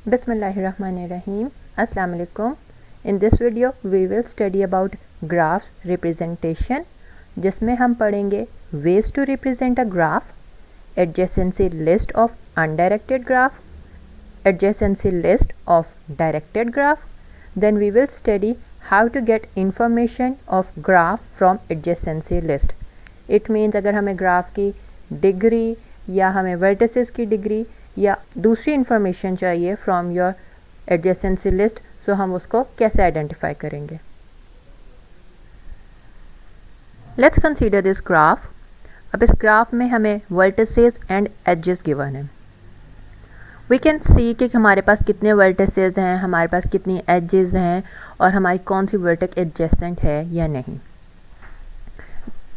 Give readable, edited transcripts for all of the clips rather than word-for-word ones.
Bismillahirrahmanirrahim. Assalamu alaikum. In this video we will study about graphs representation, जिसमें हम पढ़ेंगे ways to represent a graph, adjacency list of undirected graph, adjacency list of directed graph. Then we will study how to get information of graph from adjacency list. It means अगर हमें graph की degree या हमें vertices की degree या दूसरी information चाहिए from your adjacency list, सो हम उसको कैसे आइडेंटिफाई करेंगे. Let's consider this graph. अब इस ग्राफ में हमें वर्टिसेस एंड एजेस गिवन है. वी कैन सी कि हमारे पास कितने वर्टिसेस हैं, हमारे पास कितनी एजेस हैं और हमारी कौन सी वर्टेक्स एडजेसेंट है या नहीं.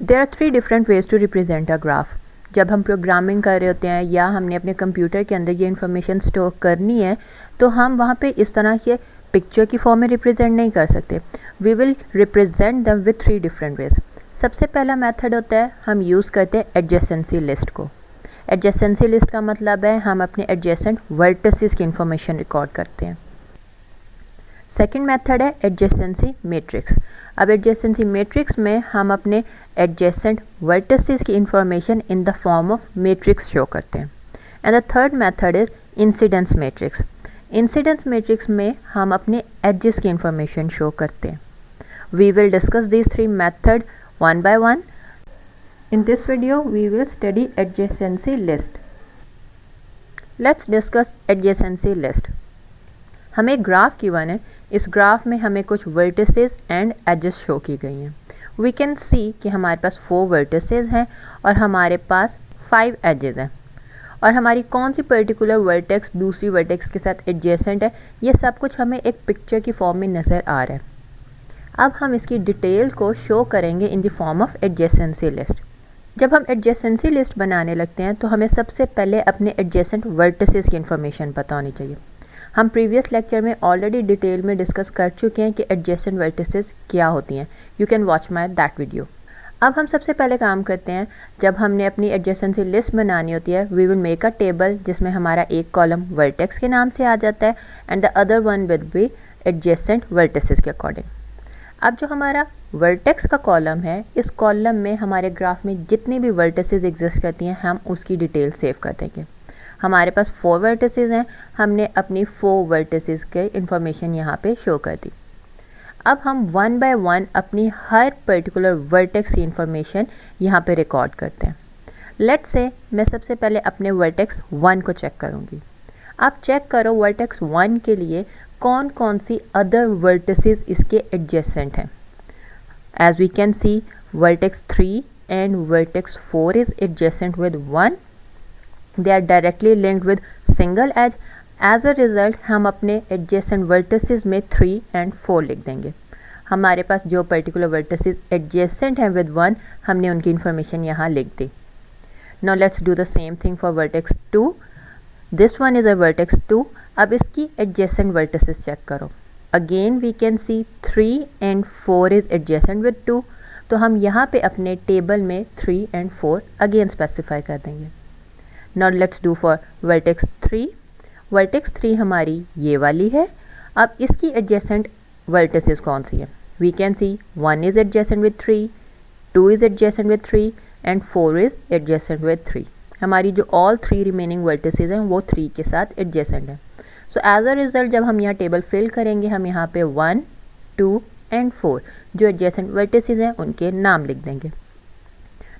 There are 3 different ways to represent a graph. जब हम प्रोग्रामिंग कर रहे होते हैं या हमने अपने कंप्यूटर के अंदर ये इन्फॉर्मेशन स्टोर करनी है तो हम वहाँ पे इस तरह के पिक्चर की फॉर्म में रिप्रेजेंट नहीं कर सकते. We will represent them with 3 different ways. सबसे पहला मेथड होता है हम यूज़ करते हैं एडजेसेंसी लिस्ट को. एडजेसेंसी लिस्ट का मतलब है हम अपने एडजेसेंट वर्टिसेस की इंफॉर्मेशन रिकॉर्ड करते हैं. सेकेंड मेथड है एडजेसेंसी मैट्रिक्स. अब एडजेसेंसी मैट्रिक्स में हम अपने एडजेसेंट वर्टिसेस की information in the form of matrix show करते हैं. And the third method is incidence matrix. Incidence matrix में हम अपने एजेस की इंफॉर्मेशन शो करते हैं. We will discuss these 3 method one by one. In this video we will study adjacency list. Let's discuss adjacency list. हमें एक graph given है. इस ग्राफ में हमें कुछ वर्टिसेस एंड एजेस शो की गई हैं. वी कैन सी कि हमारे पास 4 वर्टिसेस हैं और हमारे पास 5 एजेस हैं और हमारी कौन सी पर्टिकुलर वर्टेक्स दूसरी वर्टेक्स के साथ एडजेसेंट है ये सब कुछ हमें एक पिक्चर की फॉर्म में नज़र आ रहा है. अब हम इसकी डिटेल को शो करेंगे इन the form of adjacency list. जब हम एडजेसेंसी लिस्ट बनाने लगते हैं तो हमें सबसे पहले अपने एडजेसेंट वर्टिसेस की इंफॉर्मेशन पता होनी चाहिए. हम प्रीवियस लेक्चर में ऑलरेडी डिटेल में डिस्कस कर चुके हैं कि एडजेसेंट वर्टिसेस क्या होती हैं. You can watch my that video. अब हम सबसे पहले काम करते हैं, जब हमने अपनी एडजेसेंसी लिस्ट बनानी होती है we will make a table जिसमें हमारा एक कॉलम वर्टेक्स के नाम से आ जाता है and the other one will be adjacent vertices के अकॉर्डिंग. अब जो हमारा वर्टेक्स का कॉलम है इस कॉलम में हमारे ग्राफ में जितनी भी वर्टिसेस एग्जिस्ट करती हैं हम उसकी डिटेल सेव कर देंगे. हमारे पास 4 वर्टिसेस हैं. हमने अपनी 4 वर्टिसेस के इंफॉर्मेशन यहाँ पे शो कर दी. अब हम 1 बाय 1 अपनी हर पर्टिकुलर वर्टेक्स की इंफॉर्मेशन यहाँ पे रिकॉर्ड करते हैं. लेट्स से मैं सबसे पहले अपने वर्टेक्स 1 को चेक करूँगी. आप चेक करो वर्टेक्स 1 के लिए कौन कौन सी अदर वर्टिसेस इसके एडजेसेंट हैं. As we can see vertex 3 and vertex 4 is adjacent with 1. They are directly linked with single edge. As a result हम अपने adjacent vertices में 3 and 4 लिख देंगे. हमारे पास जो particular vertices adjacent हैं with 1 हमने उनकी information यहाँ लिख दी. Now let's do the same thing for vertex 2. This one is a vertex 2. अब इसकी adjacent vertices check करो. Again we can see 3 and 4 is adjacent with 2. तो हम यहाँ पे अपने table में 3 and 4 again specify कर देंगे. Now let's do for vertex 3. Vertex 3 हमारी ये वाली है. अब इसकी adjacent vertices कौन सी है? We can see 1 is adjacent with 3, 2 is adjacent with 3 and 4 is adjacent with 3. हमारी जो all 3 remaining vertices हैं वो 3 के साथ adjacent है. So as a result जब हम यहाँ टेबल फिल करेंगे हम यहाँ पे 1, 2 and 4 जो adjacent vertices हैं उनके नाम लिख देंगे.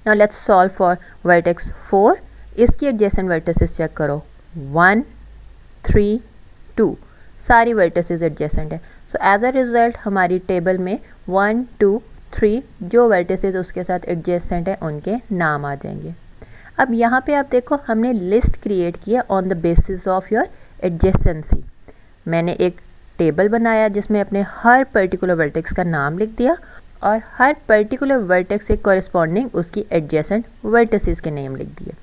Now let's solve for vertex 4. इसकी एडजेसेंट वर्टिसेस चेक करो 1, 3, 2 सारी वर्टिसेस एडजेसेंट है. सो एज अ रिज़ल्ट हमारी टेबल में 1, 2, 3 जो वर्टिसेस उसके साथ एडजेसेंट है उनके नाम आ जाएंगे. अब यहाँ पे आप देखो हमने लिस्ट क्रिएट किया on the basis of your adjacency. मैंने एक टेबल बनाया जिसमें अपने हर पर्टिकुलर वर्टेक्स का नाम लिख दिया और हर पर्टिकुलर वर्टेक्स से कॉरेस्पॉन्डिंग उसकी एडजेसेंट वर्टिसेस के नेम लिख दिए.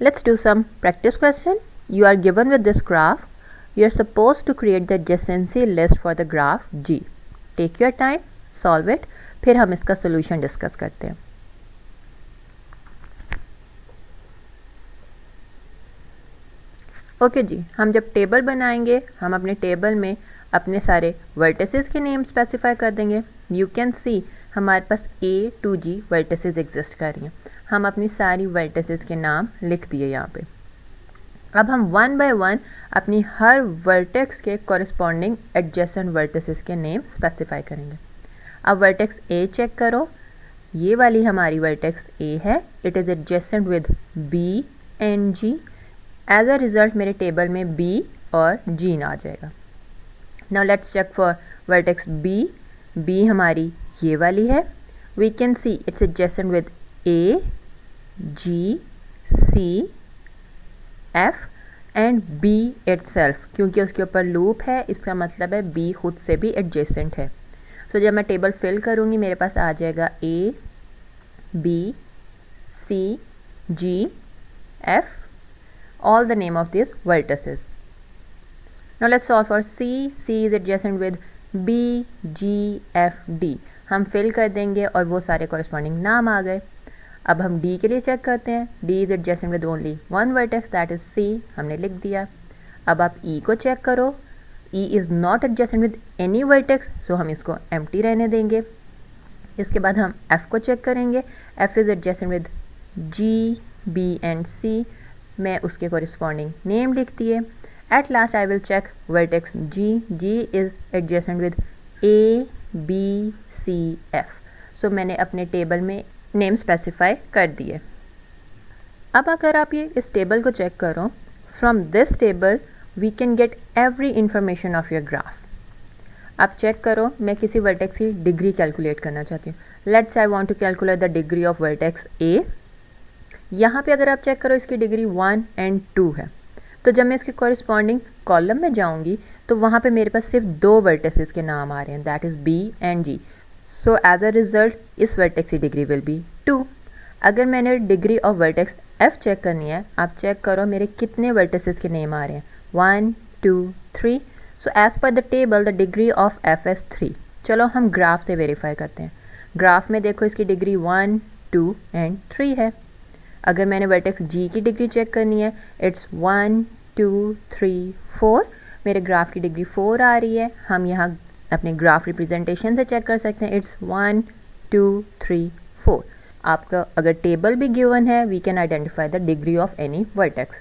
Let's do some practice question. You are given with this graph. You are supposed to create the adjacency list for the graph G. Take your time, solve it. फिर हम इसका solution discuss करते हैं. Okay जी, हम जब table बनाएंगे हम अपने टेबल में अपने सारे वर्टिसेस के नेम स्पेसिफाई कर देंगे। यू कैन सी हमारे पास A to G vertices exist कर रही हैं। हम अपनी सारी वर्टिसेस के नाम लिख दिए यहाँ पे। अब हम वन बाय वन अपनी हर वर्टेक्स के कॉरिस्पॉन्डिंग एडजेसेंट वर्टिसेस के नेम स्पेसिफाई करेंगे। अब वर्टेक्स A चेक करो, ये वाली हमारी वर्टेक्स A है, it is adjacent with B and G। As a result मेरे टेबल में B और G ना आ जाएगा। Now let's check for vertex B। B हमारी ये वाली है, we can see it's adjacent with A, G, C, F and B itself. क्योंकि उसके ऊपर लूप है इसका मतलब है B खुद से भी एडजेसेंट है। सो जब मैं टेबल फिल करूँगी मेरे पास आ जाएगा A, B, C, G, F, all the name of these vertices. Now let's solve for C. C is adjacent with B, G, F, D. हम फिल कर देंगे और वो सारे corresponding नाम आ गए। अब हम D के लिए चेक करते हैं। D is adjacent with only one vertex, that is C. हमने लिख दिया। अब आप E को चेक करो। E is not adjacent with any vertex, so हम इसको empty रहने देंगे। इसके बाद हम F को चेक करेंगे। F is adjacent with G, B and C. मैं उसके corresponding नेम लिख दिए। At last I will check vertex G. G is adjacent with A, B, C, F. So मैंने अपने टेबल में नेम स्पेसिफाई कर दिए। अब अगर आप ये इस टेबल को चेक करो, from this table we can get every information of your graph. आप चेक करो, मैं किसी वर्टेक्स की डिग्री कैलकुलेट करना चाहती हूँ। Let's I want to calculate the degree of vertex A। यहाँ पे अगर आप चेक करो इसकी डिग्री 1 and 2 है। तो जब मैं इसके कॉरिस्पॉन्डिंग कॉलम में जाऊँगी तो वहाँ पे मेरे पास सिर्फ 2 वर्टिसेस के नाम आ रहे हैं, that is B and G। So as a result इस वर्टेक्स की डिग्री विल बी 2। अगर मैंने degree of vertex F check करनी है, आप चेक करो मेरे कितने वर्टिसेस के नेम आ रहे हैं, 1, 2, 3। So as per the table the degree of F is 3। चलो हम ग्राफ से वेरीफाई करते हैं। ग्राफ में देखो इसकी डिग्री 1, 2 एंड 3 है। अगर मैंने वर्टेक्स G की डिग्री चेक करनी है, इट्स 1, 2, 3, 4। मेरे ग्राफ की डिग्री 4 आ रही है। हम यहाँ अपने ग्राफ रिप्रेजेंटेशन से चेक कर सकते हैं, इट्स 1, 2, 3, 4। आपका अगर टेबल भी गिवन है, we can identify the degree of any vertex.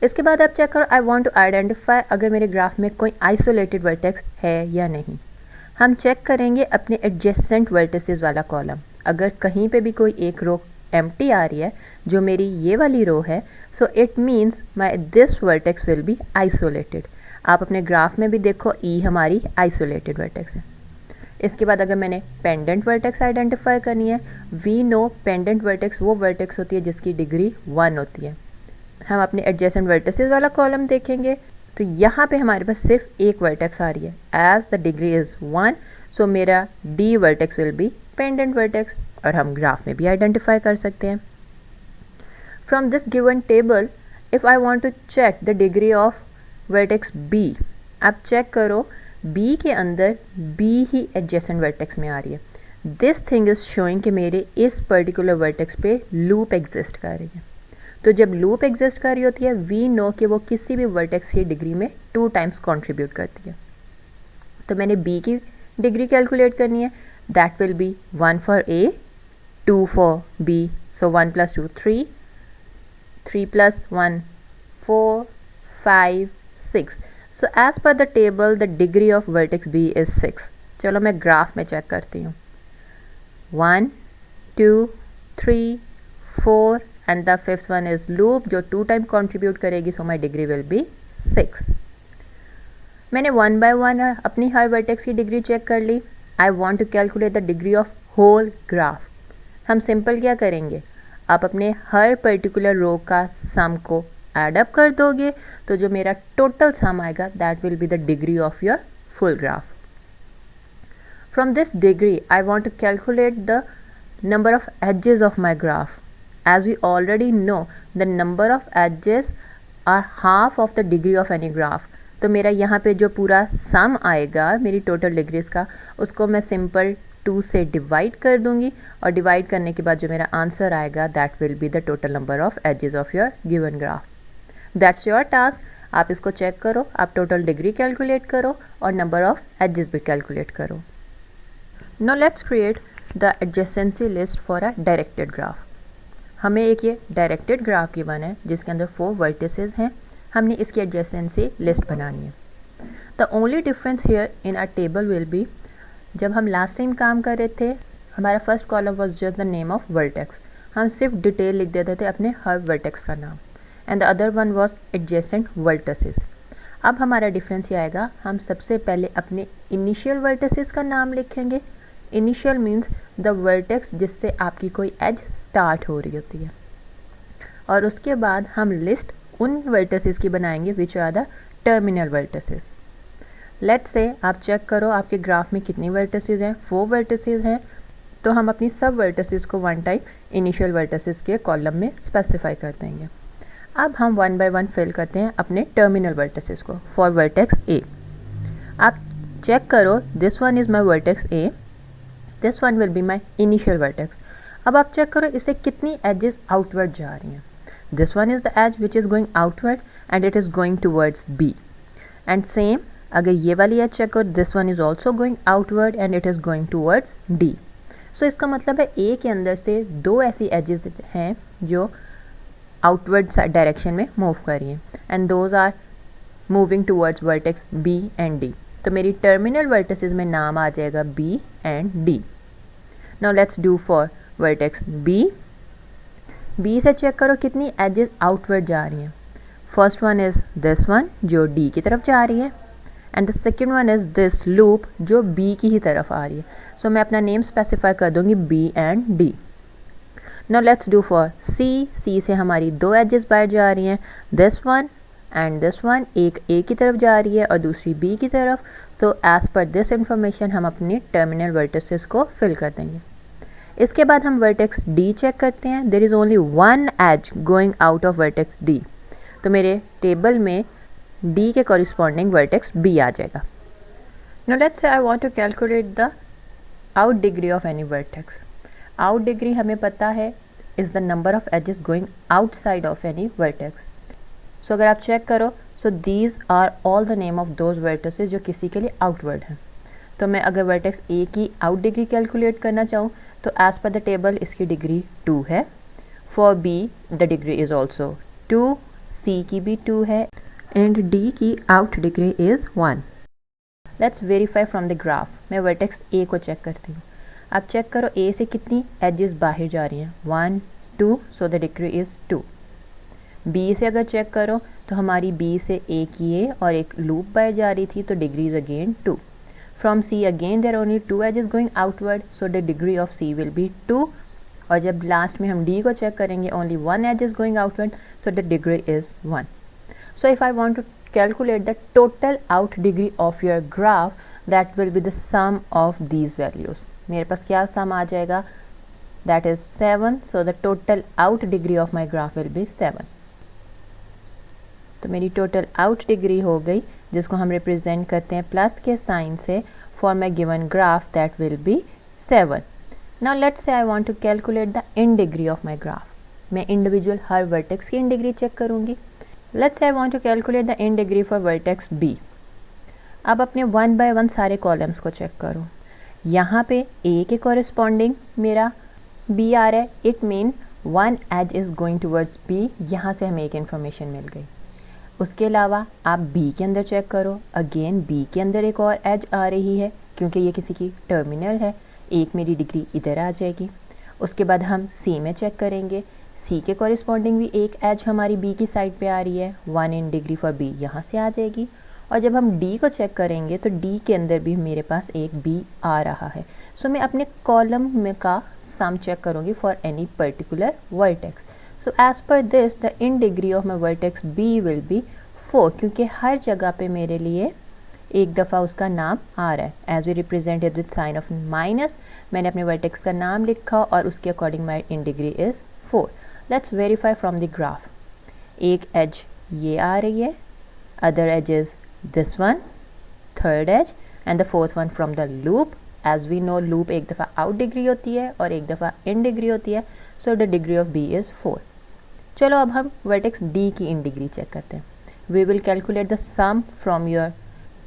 इसके बाद आप चेक करो, आई वांट टू आइडेंटिफाई अगर मेरे ग्राफ में कोई आइसोलेटेड वर्टेक्स है या नहीं। हम चेक करेंगे अपने एडजेसेंट वर्टिसेस वाला कॉलम। अगर कहीं पे भी कोई एक रो एम्प्टी आ रही है जो मेरी ये वाली रो है, so it means my this vertex will be isolated. आप अपने ग्राफ में भी देखो E हमारी आइसोलेटेड वर्टेक्स है। इसके बाद अगर मैंने पेंडेंट वर्टेक्स आइडेंटिफाई करनी है, वी नो पेंडेंट वर्टेक्स वो वर्टेक्स होती है जिसकी डिग्री 1 होती है। हम अपने एडजेसेंट वर्टिसेस वाला कॉलम देखेंगे तो यहाँ पे हमारे पास सिर्फ एक वर्टेक्स आ रही है, as the degree is 1। So मेरा D vertex will be pendant vertex, और हम ग्राफ में भी आइडेंटिफाई कर सकते हैं। From this given table if I want to check the degree of vertex B, आप चेक करो B के अंदर B ही एडजेसेंट वर्टेक्स में आ रही है। दिस थिंग इज़ शोइंग कि मेरे इस पर्टिकुलर वर्टेक्स पे लूप एग्जिस्ट कर रही है। तो जब लूप एग्जिस्ट कर रही होती है, वी नो कि वो किसी भी वर्टेक्स की डिग्री में 2 टाइम्स कंट्रीब्यूट करती है। तो मैंने B की डिग्री कैलकुलेट करनी है, that will B 1 for A, 2 for B, so 1 + 2 3, 3 + 1 4, 5, 6। So as per the table the degree of vertex B is 6। चलो मैं ग्राफ में चेक करती हूँ, 1, 2, 3, 4 and the 5th one is loop जो 2 टाइम कंट्रीब्यूट करेगी, so my degree will be 6। मैंने 1 by 1 अपनी हर वर्टेक्स की डिग्री चेक कर ली। I want to calculate the degree of whole graph. हम सिंपल क्या करेंगे, आप अपने हर पर्टिकुलर रो का सम को एड अप कर दोगे तो जो मेरा टोटल सम आएगा that will be the degree of your full graph. From this degree I want to calculate the number of edges of my graph. As we already know the number of edges are half of the degree of any graph. तो मेरा यहाँ पे जो पूरा सम आएगा मेरी total degrees का, उसको मैं सिंपल 2 से डिवाइड कर दूंगी, और डिवाइड करने के बाद जो मेरा आंसर आएगा that will be the total number of edges of your given graph. That's your task. आप इसको चेक करो, आप टोटल डिग्री कैलकुलेट करो और नंबर ऑफ एजेस भी कैलकुलेट करो। Now let's create the adjacency list for a directed graph. हमें एक ये डायरेक्टेड ग्राफ गिवन है जिसके अंदर 4 वर्टिसेस हैं। हमने इसकी एडजेसेंसी लिस्ट बनानी है। The only difference here in a table will be, जब हम लास्ट टाइम काम कर रहे थे हमारा first column was just the name of vertex, हम सिर्फ डिटेल लिख देते थे अपने हर वर्टेक्स का नाम, and the other one was adjacent vertices. अब हमारा डिफरेंस ये आएगा, हम सबसे पहले अपने इनिशियल वर्टिसेस का नाम लिखेंगे। इनिशियल मीन्स द वर्टेक्स जिससे आपकी कोई एज स्टार्ट हो रही होती है, और उसके बाद हम लिस्ट उन वर्टिसेस की बनाएंगे which are the terminal vertices. Let's say आप चेक करो आपके ग्राफ में कितनी वर्टिसेस हैं, 4 वर्टिसेस हैं, तो हम अपनी सब वर्टिसेस को वन टाइम इनिशियल वर्टिसेस के कॉलम में स्पेसिफाई कर देंगे। अब हम वन बाय वन फिल करते हैं अपने टर्मिनल वर्टिसेस को। फॉर वर्टेक्स ए आप चेक करो, this one is my vertex A, this one will be my initial vertex. अब आप चेक करो इससे कितनी एजेस आउटवर्ड जा रही हैं। This one is the edge which is going outward and it is going towards B, and same अगर ये वाली एज चेक करो, this one is also going outward and it is going towards D. So इसका मतलब है ए के अंदर से 2 ऐसी एजेस हैं जो आउटवर्ड डायरेक्शन में मूव कर रही हैं, and those are moving towards vertex B and D. तो मेरी टर्मिनल वर्टिसेस में नाम आ जाएगा B and D. Now let's do for vertex B. B से चेक करो कितनी एजेस आउटवर्ड जा रही हैं। First one is this one जो डी की तरफ जा रही है, and the second one is this loop जो बी की ही तरफ आ रही है। सो मैं अपना नेम स्पेसिफाई कर दूंगी B and D. Now let's do for C. C से हमारी 2 एजेस बाहर जा रही हैं, this one and this one, एक ए की तरफ जा रही है और दूसरी बी की तरफ। So as per this information हम अपनी टर्मिनल वर्टिसेस को फिल कर देंगे। इसके बाद हम वर्टेक्स डी चेक करते हैं। There is only 1 edge going out of vertex D, तो मेरे टेबल में डी के कॉरिस्पॉन्डिंग वर्टेक्स बी आ जाएगा। Now let's say I want to calculate the out degree of any vertex. Out degree हमें पता है is the number of edges going outside of any vertex. So अगर आप check करो, so these are all the name of those vertices जो किसी के लिए आउटवर्ड हैं। तो मैं अगर वर्टेक्स ए की आउट डिग्री कैलकुलेट करना चाहूँ तो एज पर द टेबल इसकी डिग्री 2 है। For B the degree is also 2, सी की भी 2 है, एंड डी की out degree is 1। Let's verify from the graph. मैं वर्टेक्स ए को चेक करती हूँ। आप चेक करो ए से कितनी एजेस बाहर जा रही हैं, 1 2, so the degree is 2। B से अगर चेक करो तो हमारी बी से एक ये और एक लूप बाहर जा रही थी, तो degree is again 2। From C again there only 2 edges going outward, so the degree of C will be 2। और जब लास्ट में हम डी को चेक करेंगे, only 1 edge is going outward, so the degree is 1. So if I want to calculate the total out degree of your graph, that will be the sum of these values. मेरे पास क्या sum आ जाएगा? That is 7. So the total out degree of my graph will be 7. तो मेरी total out degree हो गई, जिसको हम represent करते हैं प्लस के साइन से for my given graph, that will be 7. Now let's say I want to calculate the in degree of my graph. मैं individual हर vertex की in degree चेक करूँगी. Let's say I want to calculate the in degree for vertex B. अब अपने 1 by 1 सारे columns को check करो. यहाँ पे A के corresponding मेरा B आ रहा है. It mean one edge is going towards B. यहाँ से हमें एक information मिल गई. उसके अलावा आप B के अंदर चेक करो. Again B के अंदर एक और edge आ रही है, क्योंकि ये किसी की टर्मिनल है. एक मेरी डिग्री इधर आ जाएगी. उसके बाद हम C में चेक करेंगे. C के कॉरिस्पॉन्डिंग भी एक एज हमारी B की साइड पे आ रही है. 1 in degree फॉर B यहाँ से आ जाएगी. और जब हम D को चेक करेंगे तो D के अंदर भी मेरे पास एक B आ रहा है. सो मैं अपने कॉलम में का सम चेक करूँगी for any particular vertex. So as per this the in degree of my vertex B will be 4, क्योंकि हर जगह पे मेरे लिए एक दफ़ा उसका नाम आ रहा है. As we represented with sign of minus, मैंने अपने वर्टेक्स का नाम लिखा और उसके according my in degree is 4. Let's verify from the graph. एक एज ये आ रही है, other edge is this one, third edge and the fourth one from the loop. As we know loop एक दफ़ा आउट डिग्री होती है और एक दफ़ा इन डिग्री होती है. सो the degree of B is 4. चलो अब हम वर्टेक्स डी की इन डिग्री चेक करते हैं। We will calculate the sum from your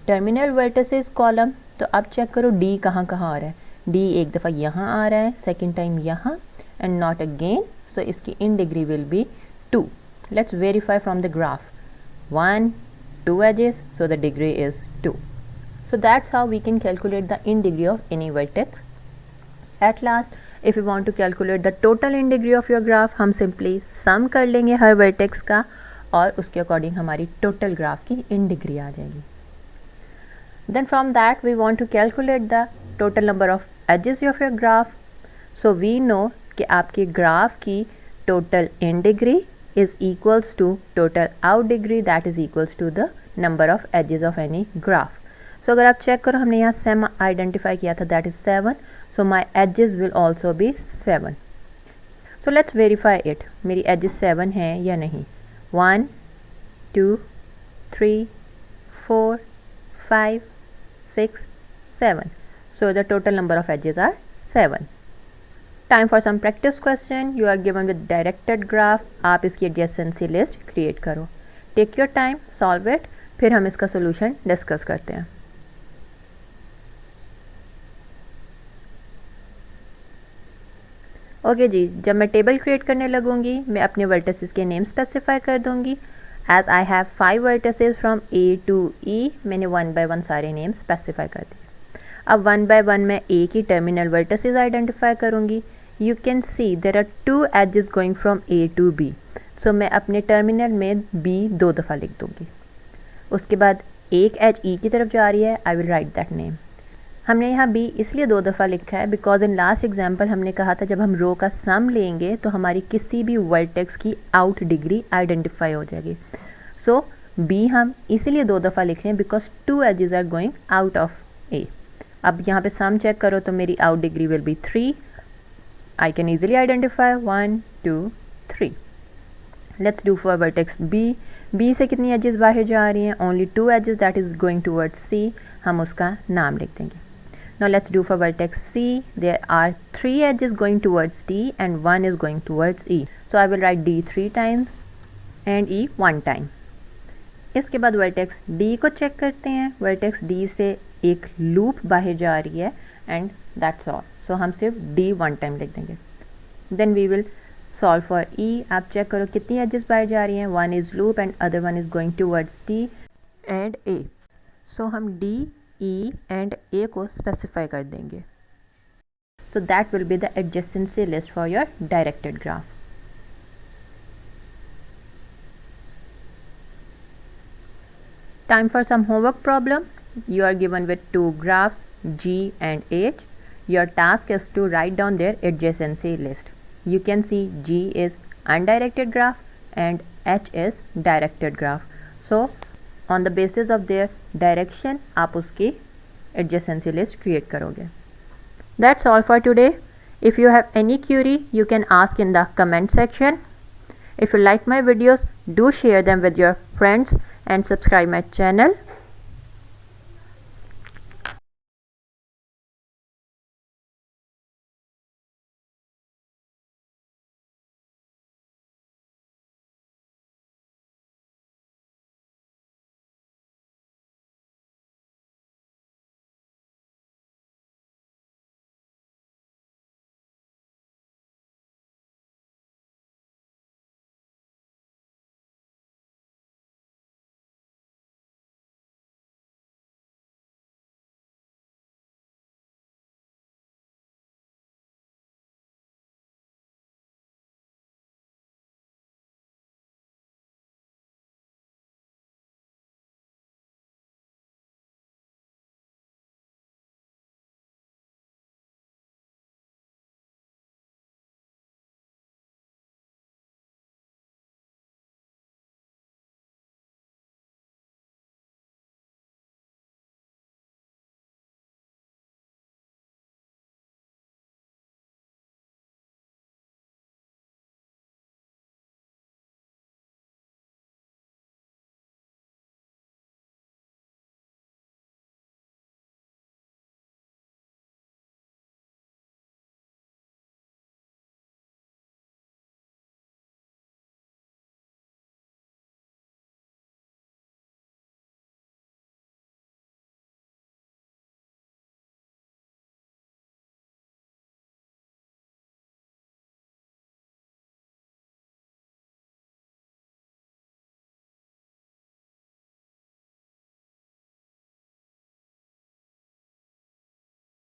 terminal vertices column. तो अब चेक करो डी कहाँ कहाँ आ रहा है। डी एक दफ़ा यहाँ आ रहा है, सेकेंड टाइम यहाँ, एंड नॉट अगेन, सो इसकी in degree will be 2। Let's verify from the graph. 1, 2 edges, so the degree is 2. So that's how we can calculate the in degree of any vertex. At last, if you want to calculate the total in degree of your graph, हम simply sum कर लेंगे हर vertex का और उसके according हमारी total graph की in degree आ जाएगी. Then from that we want to calculate the total number of edges of your graph. So we know कि आपके graph की total in degree is equals to total out degree, that is equals to the number of edges of any graph. So अगर आप check करो हमने यहाँ same identify किया था, that is 7. So my edges will also be 7. So let's verify it. मेरी edges 7 हैं या नहीं. 1, 2, 3, 4, 5, 6, 7. So the total number of edges are 7. Time for some practice question. You are given with directed graph. आप इसकी adjacency list create करो. Take your time, solve it. फिर हम इसका solution discuss करते हैं. ओके जी, जब मैं टेबल क्रिएट करने लगूंगी मैं अपने वर्टिसेस के नेम स्पेसिफाई कर दूंगी. As I have 5 vertices from A to E, मैंने 1 by 1 सारे नेम स्पेसिफाई कर दिए. अब 1 by 1 मैं ए की टर्मिनल वर्टिसेस आइडेंटिफाई करूंगी. You can see there are 2 edges going from A to B. So मैं अपने टर्मिनल में बी 2 दफ़ा लिख दूंगी. उसके बाद एक एज ई की तरफ जा रही है, I will write that name. हमने यहाँ बी इसलिए 2 दफ़ा लिखा है बिकॉज इन लास्ट एग्जाम्पल हमने कहा था जब हम रो का सम लेंगे तो हमारी किसी भी वर्टेक्स की आउट डिग्री आइडेंटिफाई हो जाएगी. सो बी हम इसीलिए 2 दफ़ा लिख रहे हैं because 2 edges are going out of A. अब यहाँ पे सम चेक करो तो मेरी out degree will be 3. I can easily identify 1, 2, 3. Let's do for vertex B. B से कितनी एजेस बाहर जा रही हैं? Only 2 edges, that is going towards C. हम उसका नाम लिख देंगे. Now let's do for vertex C. There are 3 edges going towards D and 1 is going towards E. So I will write D 3 times and E 1 time. इसके बाद vertex D को check करते हैं. vertex D से एक loop बाहर जा रही है and that's all. So हम सिर्फ D 1 time लिख देंगे. Then we will solve for E. आप चेक करो कितनी edges बाहर जा रही हैं. 1 is loop and other one is going towards D and A. So हम D, E and A को specify कर देंगे. So that will be the adjacency list for your directed graph. Time for some homework problem. You are given with 2 graphs G and H. Your task is to write down their adjacency list. You can see G is undirected graph and H is directed graph. So on the basis of their direction आप उसकी adjacency list create करोगे. That's all for today. If you have any query, you can ask in the comment section. If you like my videos, do share them with your friends and subscribe my channel.